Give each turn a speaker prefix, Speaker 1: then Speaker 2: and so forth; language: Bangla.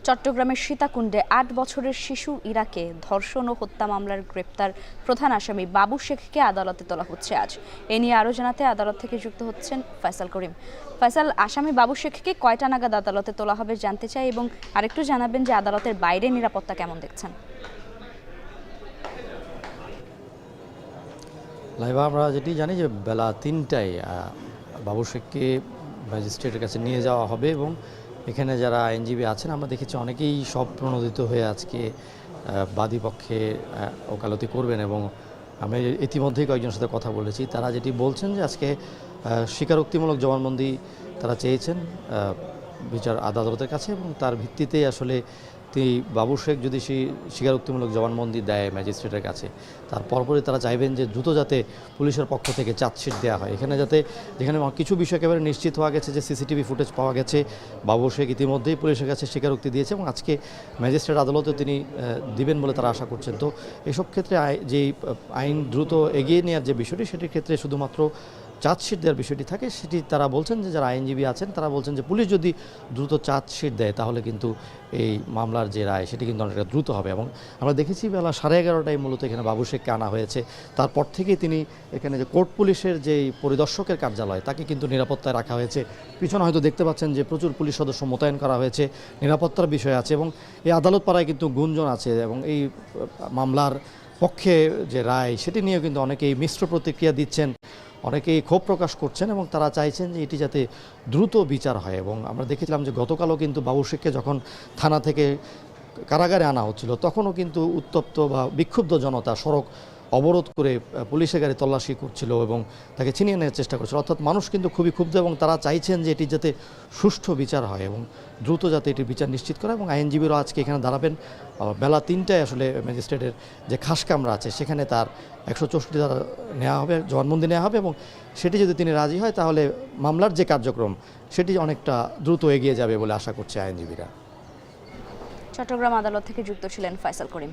Speaker 1: চট্টগ্রামের সীতাকুণ্ডে ৮ বছরের শিশু ইরাকে ধর্ষণ ও হত্যা মামলার গ্রেপ্তার প্রধান আসামি বাবু শেখকে আদালতে তোলা হচ্ছে আজ। এ নিয়ে আরও জানাতে আদালত থেকে যুক্ত হচ্ছেন ফয়সাল করিম। ফয়সাল, আসামি বাবু শেখকে কয়টা নাগাদ আদালতে তোলা হবে জানতে চাই, এবং আরেকটু জানাবেন যে আদালতের বাইরে নিরাপত্তা কেমন দেখছেন।
Speaker 2: লাইভা, আমরা যেটি জানি যে বেলা ৩টায় বাবু শেখকে ম্যাজিস্ট্রেটের কাছে নিয়ে যাওয়া হবে এবং এখানে যারা আইনজীবী আছেন আমরা দেখেছি অনেকেই স্বপ্রণোদিত হয়ে আজকে বাদী পক্ষে ওকালতি করবেন এবং আমি ইতিমধ্যেই কয়েকজনের সাথে কথা বলেছি। তারা যেটি বলছেন যে আজকে স্বীকারোক্তিমূলক জবানবন্দি তারা চেয়েছেন বিচার আদালতের কাছে এবং তার ভিত্তিতেই আসলে বাবু শেখ যদি সেই স্বীকারোক্তিমূলক জবানবন্দি দেয় ম্যাজিস্ট্রেটের কাছে, তার পরপরই তারা চাইবেন যে দ্রুত যাতে পুলিশের পক্ষ থেকে চার্জশিট দেওয়া হয়। এখানে যেখানে কিছু বিষয় একেবারে নিশ্চিত হওয়া গেছে যে সিসিটিভি ফুটেজ পাওয়া গেছে, বাবু শেখ ইতিমধ্যেই পুলিশের কাছে স্বীকারোক্তি দিয়েছে এবং আজকে ম্যাজিস্ট্রেট আদালতে তিনি দিবেন বলে তারা আশা করছেন। তো এসব ক্ষেত্রে যে আইন দ্রুত এগিয়ে নেওয়ার যে বিষয়টি, সেটির ক্ষেত্রে শুধুমাত্র চার্জশিট দেওয়ার বিষয়টি থাকে। সেটি তারা বলছেন যে যারা আইনজীবী আছেন তারা বলছেন যে পুলিশ যদি দ্রুত চার্জশিট দেয় তাহলে কিন্তু এই মামলার যে রায় সেটি কিন্তু অনেকটা দ্রুত হবে। এবং আমরা দেখেছি বেলা 11:30টায় মূলত এখানে বাবু শেখকে আনা হয়েছে। তারপর থেকেই তিনি এখানে যে কোর্ট পুলিশের যে পরিদর্শকের কার্যালয় তাকে কিন্তু নিরাপত্তায় রাখা হয়েছে। পিছনে হয়তো দেখতে পাচ্ছেন যে প্রচুর পুলিশ সদস্য মোতায়েন করা হয়েছে, নিরাপত্তার বিষয় আছে এবং এই আদালত পাড়ায় কিন্তু গুঞ্জন আছে এবং এই মামলার পক্ষে যে রায় সেটি নিয়ে কিন্তু অনেকেই মিশ্র প্রতিক্রিয়া দিচ্ছেন, অনেকেই ক্ষোভ প্রকাশ করছেন এবং তারা চাইছেন যে এটি যাতে দ্রুত বিচার হয়। এবং আমরা দেখেছিলাম যে গতকালও কিন্তু বাবু শেখকে যখন থানা থেকে কারাগারে আনা হচ্ছিল তখনও কিন্তু উত্তপ্ত বা বিক্ষুব্ধ জনতা সড়ক অবরোধ করে পুলিশের গাড়ি তল্লাশি করছিল এবং তাকে ছিনিয়ে নেওয়ার চেষ্টা করছিল। অর্থাৎ মানুষ কিন্তু খুবই ক্ষুব্ধ এবং তারা চাইছেন যে এটি যাতে সুষ্ঠু বিচার হয় এবং দ্রুত যাতে এটির বিচার নিশ্চিত করা। এবং আইনজীবীরা আজকে এখানে দাঁড়াবেন বেলা 3টায়। আসলে ম্যাজিস্ট্রেটের যে খাস কামরা আছে সেখানে তার 164 ধারা নেওয়া হবে, জবানবন্দি নেওয়া হবে এবং সেটি যদি তিনি রাজি হয় তাহলে মামলার যে কার্যক্রম সেটি অনেকটা দ্রুত এগিয়ে যাবে বলে আশা করছে আইনজীবীরা।
Speaker 1: চট্টগ্রাম আদালত থেকে যুক্ত ছিলেন ফয়সাল করিম।